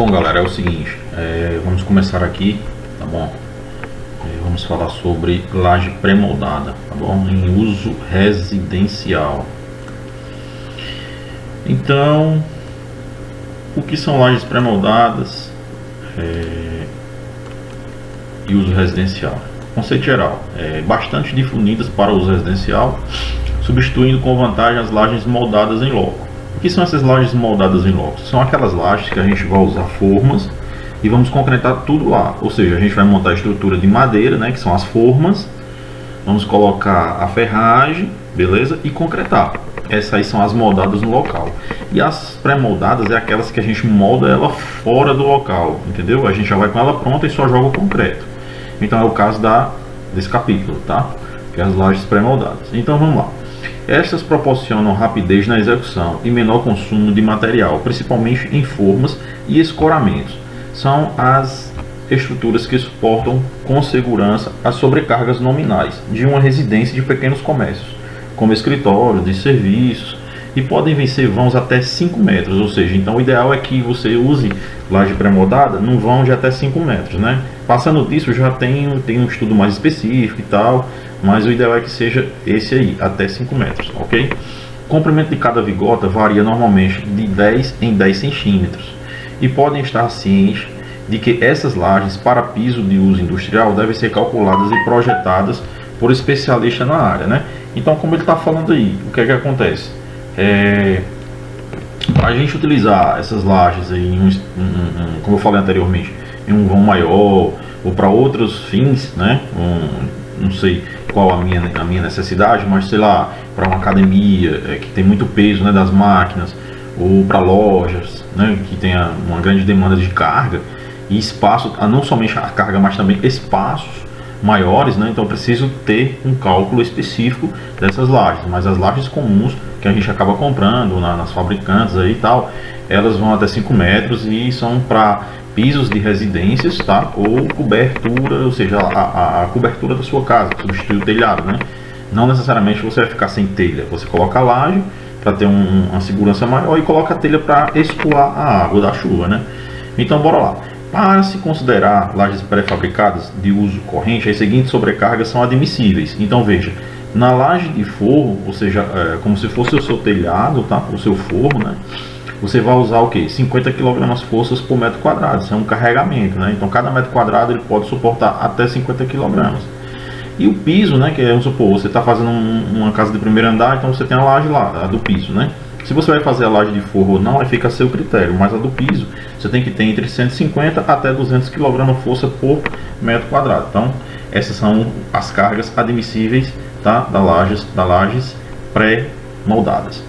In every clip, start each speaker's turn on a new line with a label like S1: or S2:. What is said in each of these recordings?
S1: Bom, galera, é o seguinte, vamos começar aqui, tá bom? Vamos falar sobre laje pré-moldada, tá bom? Em uso residencial. Então, o que são lajes pré-moldadas e uso residencial? Conceito geral, bastante difundidas para uso residencial, substituindo com vantagem as lajes moldadas em loco. O que são essas lajes moldadas em loco? São aquelas lajes que a gente vai usar formas e vamos concretar tudo lá. Ou seja, a gente vai montar a estrutura de madeira, né, que são as formas, vamos colocar a ferragem, beleza? E concretar. Essas aí são as moldadas no local. E as pré-moldadas é aquelas que a gente molda ela fora do local, entendeu? A gente já vai com ela pronta e só joga o concreto. Então é o caso desse capítulo, tá? Que é as lajes pré-moldadas. Então vamos lá. Estas proporcionam rapidez na execução e menor consumo de material, principalmente em formas e escoramentos. São as estruturas que suportam com segurança as sobrecargas nominais de uma residência de pequenos comércios, como escritórios, de serviços, e podem vencer vãos até 5 metros, ou seja, então o ideal é que você use laje pré-moldada num vão de até 5 metros, né? Passando disso já tem um estudo mais específico e tal, mas o ideal é que seja esse aí, até 5 metros, ok? O comprimento de cada vigota varia normalmente de 10 em 10 centímetros e podem estar cientes de que essas lajes para piso de uso industrial devem ser calculadas e projetadas por especialistas na área, né? Então, como ele está falando aí, o que é que acontece? Para a gente utilizar essas lajes aí, como eu falei anteriormente, em um vão maior ou para outros fins, né? Não sei qual a minha necessidade, mas sei lá, para uma academia que tem muito peso, né, das máquinas, ou para lojas, né, que tem uma grande demanda de carga e espaço, não somente a carga, mas também espaços maiores, né? Então eu preciso ter um cálculo específico dessas lajes, mas as lajes comuns que a gente acaba comprando nas fabricantes aí e tal, elas vão até 5 metros e são para pisos de residências, tá? Ou cobertura, ou seja, a cobertura da sua casa, que substitui o telhado, né? Não necessariamente você vai ficar sem telha, você coloca a laje para ter uma segurança maior e coloca a telha para escoar a água da chuva, né? Então bora lá. Para se considerar lajes pré-fabricadas de uso corrente, as seguintes sobrecargas são admissíveis. Então veja, na laje de forro, ou seja, como se fosse o seu telhado, tá? O seu forro, né? Você vai usar o que? 50 kg forças por metro quadrado. Isso é um carregamento, né? Então cada metro quadrado ele pode suportar até 50 kg. E o piso, né? Que é, vamos supor, você está fazendo uma casa de primeiro andar, então você tem a laje lá, a do piso, né? Se você vai fazer a laje de forro ou não, aí fica a seu critério, mas a do piso você tem que ter entre 150 até 200 kg força por metro quadrado. Então essas são as cargas admissíveis, tá? da lajes pré-moldadas.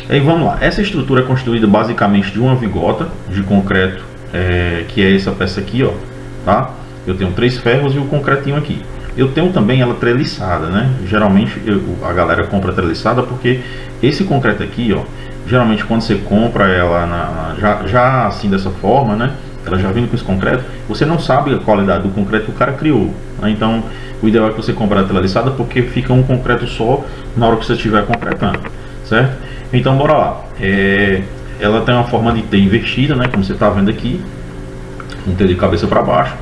S1: Aí vamos lá, essa estrutura é construída basicamente de uma vigota de concreto, que é essa peça aqui, ó, tá? Eu tenho 3 ferros e o concretinho aqui. Eu tenho também ela treliçada, né? Geralmente a galera compra treliçada porque esse concreto aqui, ó, geralmente quando você compra ela já assim dessa forma, né? Ela já vindo com esse concreto, você não sabe a qualidade do concreto que o cara criou, né? Então o ideal é que você compre a treliçada porque fica um concreto só na hora que você estiver concretando, certo? Então bora lá. Ela tem uma forma de T invertida, né? Como você está vendo aqui, um T de cabeça para baixo,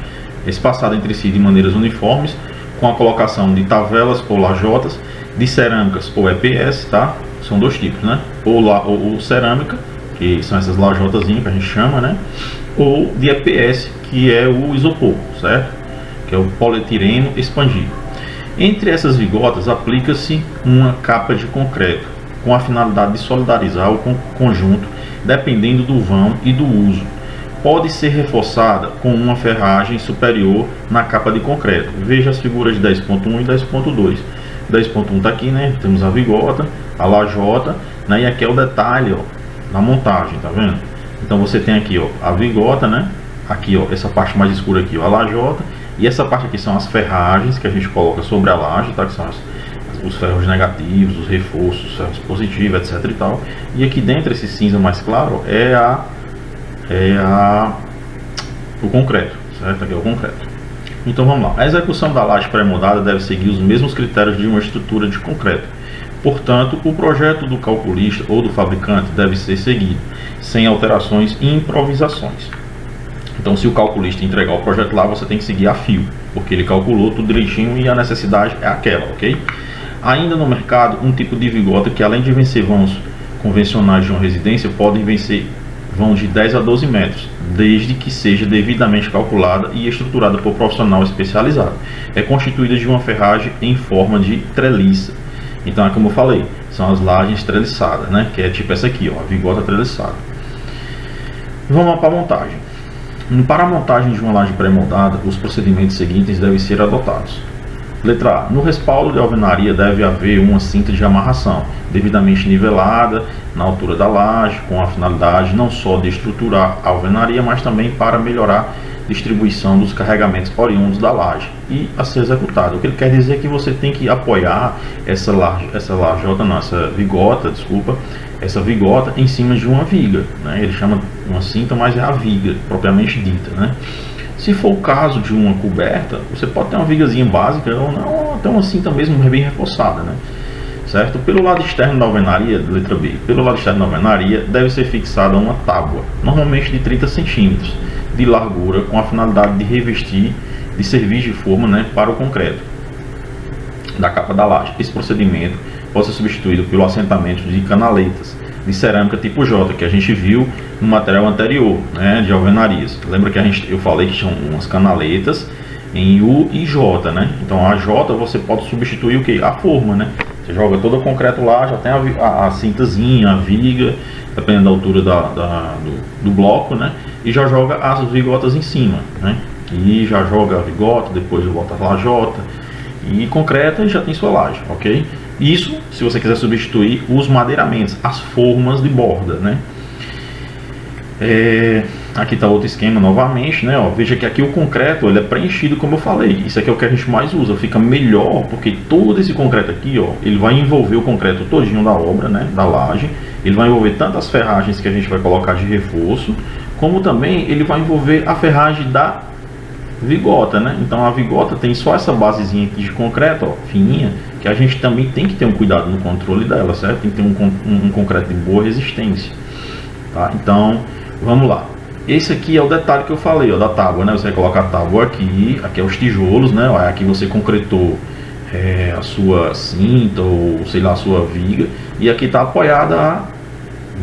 S1: espaçada entre si de maneiras uniformes, com a colocação de tavelas ou lajotas, de cerâmicas ou EPS, tá? São 2 tipos, né? Ou cerâmica, que são essas lajotazinhas que a gente chama, né? Ou de EPS, que é o isopor, certo? Que é o polietileno expandido. Entre essas vigotas aplica-se uma capa de concreto, com a finalidade de solidarizar o conjunto, dependendo do vão e do uso. Pode ser reforçada com uma ferragem superior na capa de concreto. Veja as figuras de 10.1 e 10.2. 10.1 está aqui, né? Temos a vigota, a lajota, né? E aqui é o detalhe, ó, na montagem, tá vendo? Então você tem aqui, ó, a vigota, né? Aqui, ó, essa parte mais escura aqui, ó, a lajota, e essa parte aqui são as ferragens que a gente coloca sobre a laje, tá? Que são os ferros negativos, os reforços, os ferros positivos, etc e tal. E aqui dentro, esse cinza mais claro, o concreto, certo? Aqui é o concreto. Então vamos lá. A execução da laje pré-moldada deve seguir os mesmos critérios de uma estrutura de concreto. Portanto, o projeto do calculista ou do fabricante deve ser seguido, sem alterações e improvisações. Então, se o calculista entregar o projeto lá, você tem que seguir a fio, porque ele calculou tudo direitinho e a necessidade é aquela, ok? Ainda no mercado, um tipo de vigota que, além de vencer vãos convencionais de uma residência, podem vencer vão de 10 a 12 metros, desde que seja devidamente calculada e estruturada por profissional especializado. É constituída de uma ferragem em forma de treliça. Então, é como eu falei, são as lajes treliçadas, né? Que é tipo essa aqui, ó, a vigota treliçada. Vamos para a montagem. Para a montagem de uma laje pré-moldada, os procedimentos seguintes devem ser adotados. Letra A. No respaldo de alvenaria deve haver uma cinta de amarração, devidamente nivelada na altura da laje, com a finalidade não só de estruturar a alvenaria, mas também para melhorar a distribuição dos carregamentos oriundos da laje e a ser executada. O que ele quer dizer é que você tem que apoiar essa vigota em cima de uma viga, né? Ele chama uma cinta, mas é a viga propriamente dita, né? Se for o caso de uma coberta, você pode ter uma vigazinha básica ou não, ou até uma cinta mesmo bem reforçada, né? Certo? Pelo lado externo da alvenaria, letra B, pelo lado externo da alvenaria deve ser fixada uma tábua, normalmente de 30 centímetros de largura, com a finalidade de revestir, de servir de forma, né, para o concreto da capa da laje. Esse procedimento pode ser substituído pelo assentamento de canaletas de cerâmica tipo J, que a gente viu no material anterior, né, de alvenarias. Lembra que eu falei que tinham umas canaletas em U e J, né? Então a J você pode substituir o que? A forma, né? Você joga todo o concreto lá, já tem a cintazinha, a viga, dependendo da altura do bloco, né? E já joga as vigotas em cima, né? E já joga a vigota, depois volta a lajota e concreta e já tem sua laje, ok? Isso, se você quiser substituir os madeiramentos, as formas de borda, né? Aqui está outro esquema novamente, né? Ó, veja que aqui o concreto ele é preenchido, como eu falei. Isso aqui é o que a gente mais usa, fica melhor, porque todo esse concreto aqui, ó, ele vai envolver o concreto todinho da obra, né? Da laje. Ele vai envolver tanto as ferragens que a gente vai colocar de reforço, como também ele vai envolver a ferragem da vigota, né? Então a vigota tem só essa basezinha aqui de concreto, ó, fininha, que a gente também tem que ter um cuidado no controle dela, certo? Tem que ter um concreto de boa resistência, tá? Então, vamos lá. Esse aqui é o detalhe que eu falei, ó, da tábua, né? Você vai colocar a tábua aqui é os tijolos, né? Ó, aqui você concretou a sua cinta ou sei lá, a sua viga, e aqui está apoiada a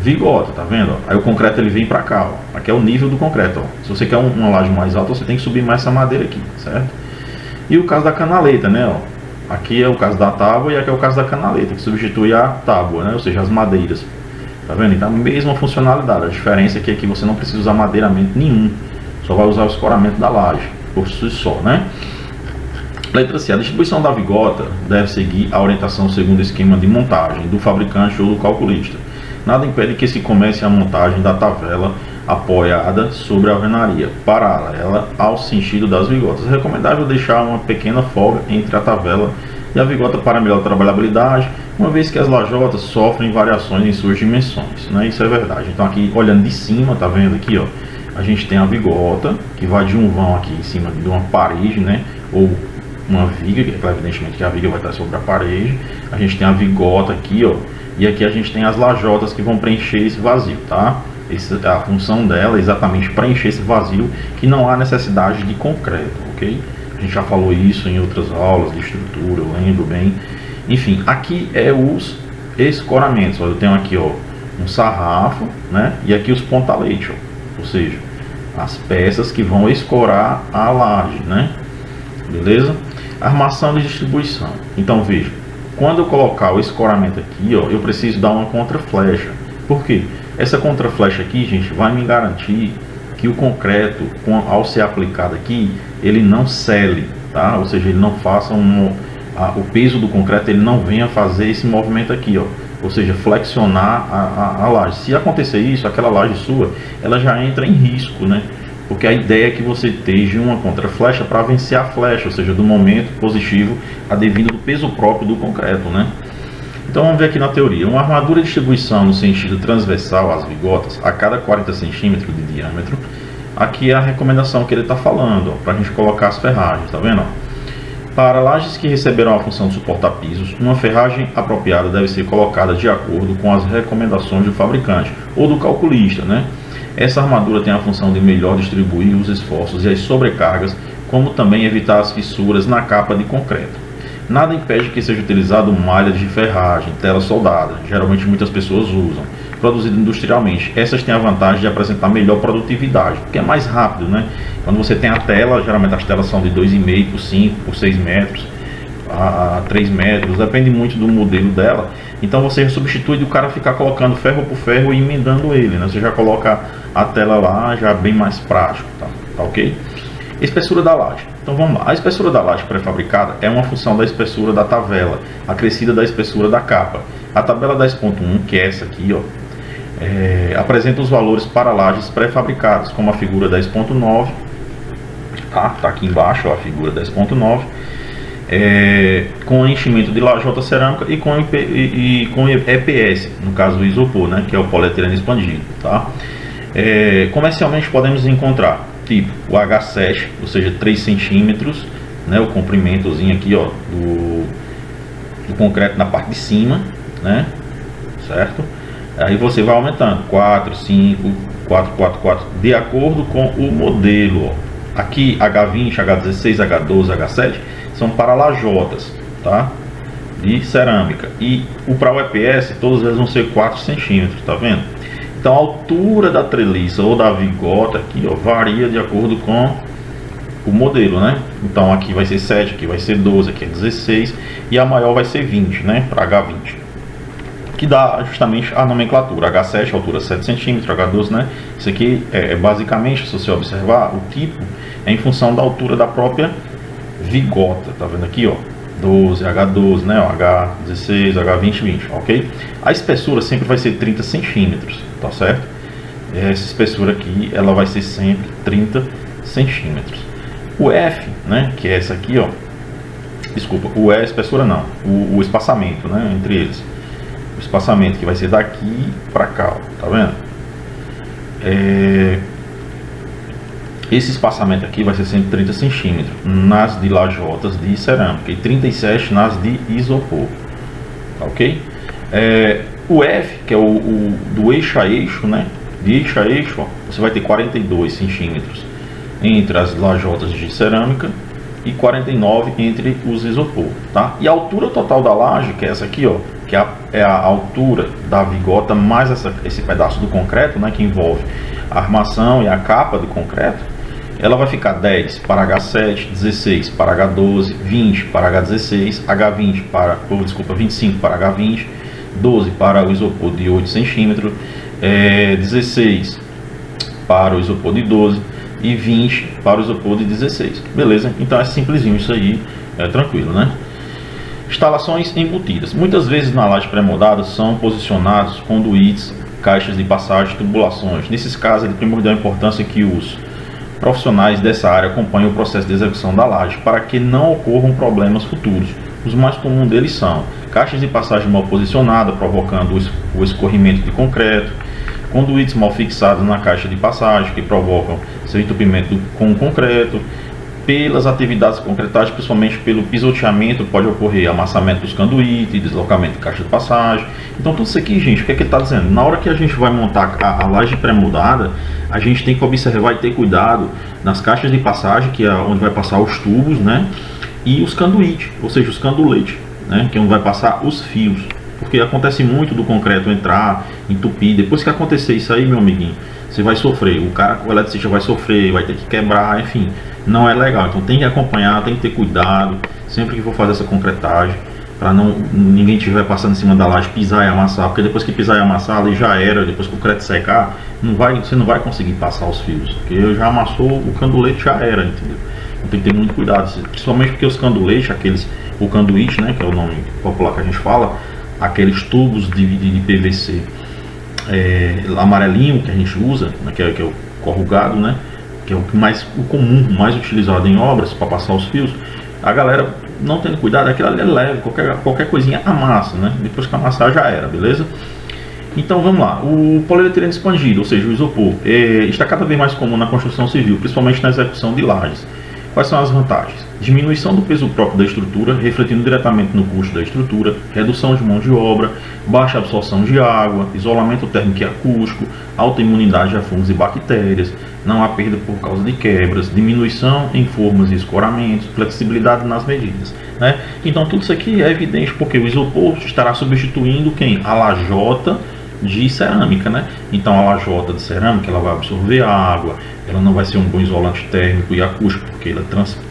S1: vigota, tá vendo? Aí o concreto ele vem para cá, ó. Aqui é o nível do concreto, ó. Se você quer uma laje mais alta, você tem que subir mais essa madeira aqui, certo? E o caso da canaleta, né? Ó. Aqui é o caso da tábua e aqui é o caso da canaleta, que substitui a tábua, né? Ou seja, as madeiras. Tá vendo? Então a mesma funcionalidade. A diferença é que aqui você não precisa usar madeiramento nenhum, só vai usar o escoramento da laje por si só, né? Letra C. A distribuição da vigota deve seguir a orientação segundo o esquema de montagem do fabricante ou do calculista. Nada impede que se comece a montagem da tabela apoiada sobre a alvenaria, paralela ao sentido das vigotas. É recomendável deixar uma pequena folga entre a tabela e a vigota para melhor trabalhabilidade, uma vez que as lajotas sofrem variações em suas dimensões, né? Isso é verdade. Então aqui, olhando de cima, tá vendo aqui, ó, a gente tem a vigota, que vai de um vão aqui em cima de uma parede, né? Ou uma viga, que evidentemente que a viga vai estar sobre a parede. A gente tem a vigota aqui, ó, e aqui a gente tem as lajotas que vão preencher esse vazio, tá? A função dela é exatamente preencher esse vazio, que não há necessidade de concreto, ok? A gente já falou isso em outras aulas de estrutura, eu lembro bem. Enfim, aqui é os escoramentos. Ó, eu tenho aqui, ó, um sarrafo, né? E aqui os pontalete, ó, ou seja, as peças que vão escorar a laje, né? Beleza? Armação de distribuição. Então veja, quando eu colocar o escoramento aqui, ó, eu preciso dar uma contraflecha. Por quê? Essa contraflecha aqui, gente, vai me garantir que o concreto, ao ser aplicado aqui, ele não sele, tá? Ou seja, ele não faça o peso do concreto, ele não venha fazer esse movimento aqui, ó. Ou seja, flexionar a laje. Se acontecer isso, aquela laje sua, ela já entra em risco, né? Porque a ideia é que você esteja uma contraflecha para vencer a flecha, ou seja, do momento positivo advindo do peso próprio do concreto, né? Então vamos ver aqui na teoria. Uma armadura de distribuição no sentido transversal às vigotas a cada 40 centímetros de diâmetro. Aqui é a recomendação que ele está falando, para a gente colocar as ferragens, tá vendo? Para lajes que receberão a função de suportar pisos, uma ferragem apropriada deve ser colocada de acordo com as recomendações do fabricante ou do calculista, né? Essa armadura tem a função de melhor distribuir os esforços e as sobrecargas, como também evitar as fissuras na capa de concreto. Nada impede que seja utilizado malhas de ferragem, tela soldada, geralmente muitas pessoas usam, produzido industrialmente. Essas têm a vantagem de apresentar melhor produtividade, porque é mais rápido, né? Quando você tem a tela, geralmente as telas são de 2,5 por 5 por 6 metros, a 3 metros, depende muito do modelo dela. Então você substitui do cara ficar colocando ferro por ferro e emendando ele, né? Você já coloca a tela lá, já bem mais prático, tá ok? Espessura da laje. Então vamos lá. A espessura da laje pré-fabricada é uma função da espessura da tabela, acrescida da espessura da capa. A tabela 10.1, que é essa aqui, ó, apresenta os valores para lajes pré-fabricadas, como a figura 10.9, tá aqui embaixo, ó, a figura 10.9, com enchimento de lajota cerâmica e com EPS, no caso do isopor, né, que é o polietileno expandido, tá? Comercialmente podemos encontrar tipo o H7, ou seja, 3 centímetros, né, o comprimentozinho aqui, ó, do concreto na parte de cima, né, certo? Aí você vai aumentando 4, 5, 4, 4, 4, de acordo com o modelo, ó. Aqui H20, H16, H12, H7 são para lajotas, tá? De cerâmica. E para o EPS, todos eles vão ser 4 centímetros, tá vendo? Então a altura da treliça ou da vigota aqui, ó, varia de acordo com o modelo, né? Então aqui vai ser 7, aqui vai ser 12, aqui é 16 e a maior vai ser 20, né? Para H20. Que dá justamente a nomenclatura. H7, altura 7 cm, H12, né? Isso aqui basicamente, se você observar, o tipo é em função da altura da própria vigota, tá vendo aqui, ó? 12, H12, né? H16, H20, 20, ok? A espessura sempre vai ser 30 centímetros, tá certo? Essa espessura aqui, ela vai ser sempre 30 centímetros. O F, né? Que é essa aqui, ó. Desculpa, o E é espessura não, o espaçamento, né? Entre eles. O espaçamento que vai ser daqui para cá, ó, tá vendo? Esse espaçamento aqui vai ser 130 centímetros nas de lajotas de cerâmica e 37 nas de isopor, tá ok? O F, que é o do eixo a eixo, né? De eixo a eixo, ó, você vai ter 42 centímetros entre as lajotas de cerâmica e 49 entre os isopor, tá? E a altura total da laje, que é essa aqui, ó, que é a altura da vigota mais esse pedaço do concreto, né, que envolve a armação e a capa de concreto, ela vai ficar 10 para H7, 16 para H12, 20 para H16, H20 para, 25 para H20, 12 para o isopor de 8 cm, 16 para o isopor de 12 e 20 para o isopor de 16. Beleza? Então é simplesinho isso aí, tranquilo, né? Instalações embutidas. Muitas vezes na laje pré-moldada são posicionados conduítes, caixas de passagem, tubulações. Nesses casos é de primordial importância que os profissionais dessa área acompanhem o processo de execução da laje para que não ocorram problemas futuros. Os mais comuns deles são caixas de passagem mal posicionadas, provocando o escorrimento de concreto, conduítes mal fixados na caixa de passagem, que provocam seu entupimento com o concreto. Pelas atividades concretais, principalmente pelo pisoteamento, pode ocorrer amassamento dos conduítes, deslocamento de caixa de passagem. Então tudo isso aqui, gente, o que é que ele está dizendo? Na hora que a gente vai montar a laje pré-moldada, a gente tem que observar e ter cuidado nas caixas de passagem, que é onde vai passar os tubos, né? E os conduítes, ou seja, os canduletes, né? Que é onde vai passar os fios. Porque acontece muito do concreto entrar, entupir. Depois que acontecer isso aí, meu amiguinho, você vai sofrer. O eletricista vai sofrer, vai ter que quebrar, enfim. Não é legal. Então tem que acompanhar, tem que ter cuidado sempre que for fazer essa concretagem, para ninguém estiver passando em cima da laje, pisar e amassar, porque depois que pisar e amassar ali já era, depois que o concreto secar, você não vai conseguir passar os fios, porque já amassou, o candulete já era, entendeu? Então tem que ter muito cuidado, principalmente porque os canduletes, o canduíte, né, que é o nome popular que a gente fala, aqueles tubos de PVC amarelinho que a gente usa, né, que é o corrugado, né, que é o comum, mais utilizado em obras para passar os fios. A galera não tendo cuidado, aquilo ali é leve, qualquer coisinha amassa, né? Depois que amassar já era, beleza? Então vamos lá, o polietileno expandido, ou seja, o isopor, está cada vez mais comum na construção civil, principalmente na execução de lajes. Quais são as vantagens? Diminuição do peso próprio da estrutura, refletindo diretamente no custo da estrutura, redução de mão de obra, baixa absorção de água, isolamento térmico e acústico, alta imunidade a fungos e bactérias, não há perda por causa de quebras, diminuição em formas e escoramentos, flexibilidade nas medidas, né? Então tudo isso aqui é evidente porque o isopor estará substituindo quem? A lajota de cerâmica, né? Então a lajota de cerâmica ela vai absorver a água, ela não vai ser um bom isolante térmico e acústico porque ela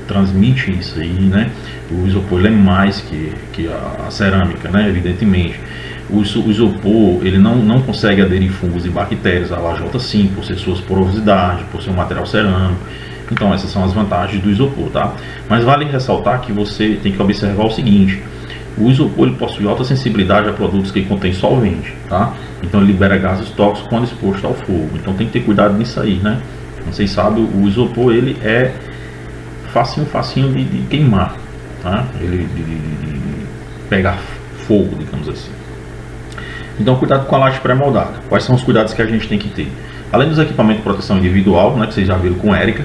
S1: transmite isso aí, né? O isopor ele é mais que a cerâmica, né? Evidentemente. O isopor ele não consegue aderir fungos e bactérias, a lajota sim, por ser suas porosidades, por ser um material cerâmico. Então essas são as vantagens do isopor, tá? Mas vale ressaltar que você tem que observar o seguinte: o isopor ele possui alta sensibilidade a produtos que contêm solvente, tá? Então ele libera gases tóxicos quando exposto ao fogo. Então tem que ter cuidado nisso aí, né? Vocês sabem, o isopor ele é facinho de queimar, tá? Ele de pegar fogo, digamos assim. Então cuidado com a laje pré-moldada. Quais são os cuidados que a gente tem que ter? Além dos equipamentos de proteção individual, né, que vocês já viram com Érica,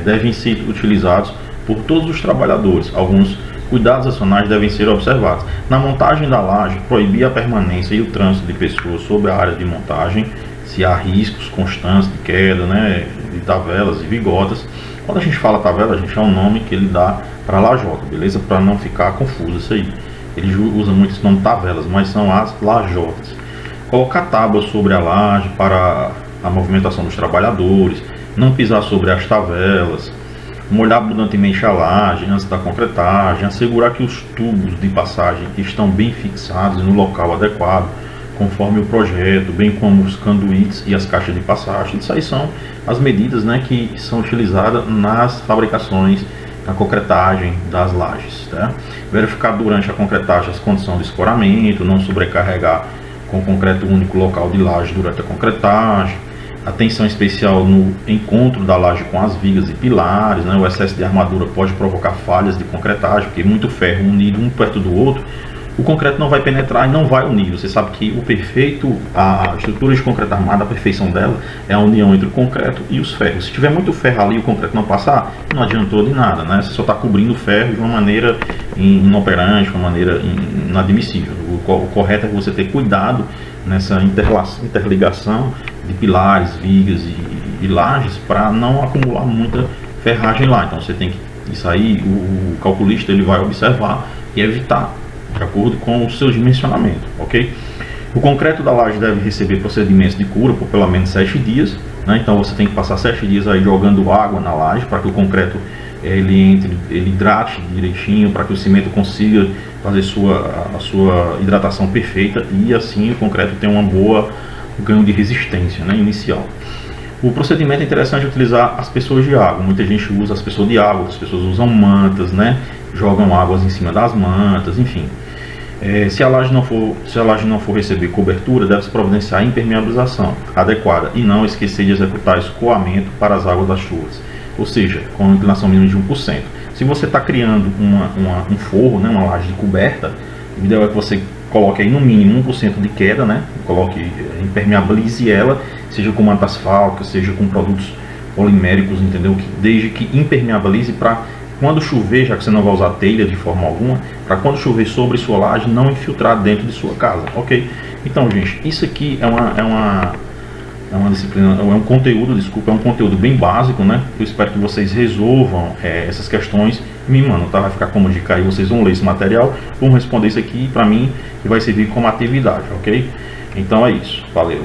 S1: devem ser utilizados por todos os trabalhadores. Alguns cuidados adicionais devem ser observados. Na montagem da laje, proibir a permanência e o trânsito de pessoas sobre a área de montagem, se há riscos constantes de queda, né, de tavelas e vigotas. Quando a gente fala tavela, a gente é um nome que ele dá para a lajota, beleza? Para não ficar confuso isso aí. Ele usa muito esse nome tavelas, mas são as lajotas. Colocar tábuas sobre a laje para a movimentação dos trabalhadores, não pisar sobre as tavelas, molhar abundantemente a laje antes da concretagem, assegurar que os tubos de passagem estão bem fixados no local adequado, conforme o projeto, bem como os canduítes e as caixas de passagem. Isso aí são as medidas, né, que são utilizadas nas fabricações, na concretagem das lajes, tá? Verificar durante a concretagem as condições de escoramento, não sobrecarregar com concreto único local de laje durante a concretagem. Atenção especial no encontro da laje com as vigas e pilares, né? O excesso de armadura pode provocar falhas de concretagem, porque muito ferro unido um perto do outro, o concreto não vai penetrar e não vai unir. Você sabe que o perfeito, a estrutura de concreto armado, a perfeição dela é a união entre o concreto e os ferros. Se tiver muito ferro ali e o concreto não passar, não adiantou de nada, né? Você só está cobrindo o ferro de uma maneira inoperante, de uma maneira inadmissível. O correto é você ter cuidado nessa interligação de pilares, vigas e lajes para não acumular muita ferragem lá. Então você tem que, isso aí o calculista ele vai observar e evitar, de acordo com o seu dimensionamento, ok? O concreto da laje deve receber procedimentos de cura por pelo menos 7 dias, né? Então você tem que passar 7 dias aí jogando água na laje para que o concreto ele hidrate direitinho, para que o cimento consiga fazer a sua hidratação perfeita e assim o concreto tenha um ganho de resistência, né, inicial. O procedimento é interessante utilizar as pessoas de água. Muita gente usa as pessoas de água, outras pessoas usam mantas, né? Jogam águas em cima das mantas, enfim. Se a laje não for receber cobertura, deve-se providenciar a impermeabilização adequada e não esquecer de executar escoamento para as águas das chuvas, ou seja, com inclinação mínima de 1%. Se você está criando um forro, né, uma laje de coberta, o ideal é que você coloque aí no mínimo 1% de queda, né? Impermeabilize ela, seja com manta asfáltica, seja com produtos poliméricos, entendeu? Desde que impermeabilize para quando chover, já que você não vai usar telha de forma alguma, para quando chover sobre sua laje não infiltrar dentro de sua casa, ok? Então, gente, isso aqui é uma disciplina, é um conteúdo bem básico, né? Eu espero que vocês resolvam essas questões. Me mano, tá? Vai ficar como dica aí, vocês vão ler esse material, vão responder isso aqui para mim e vai servir como atividade, ok? Então é isso, valeu!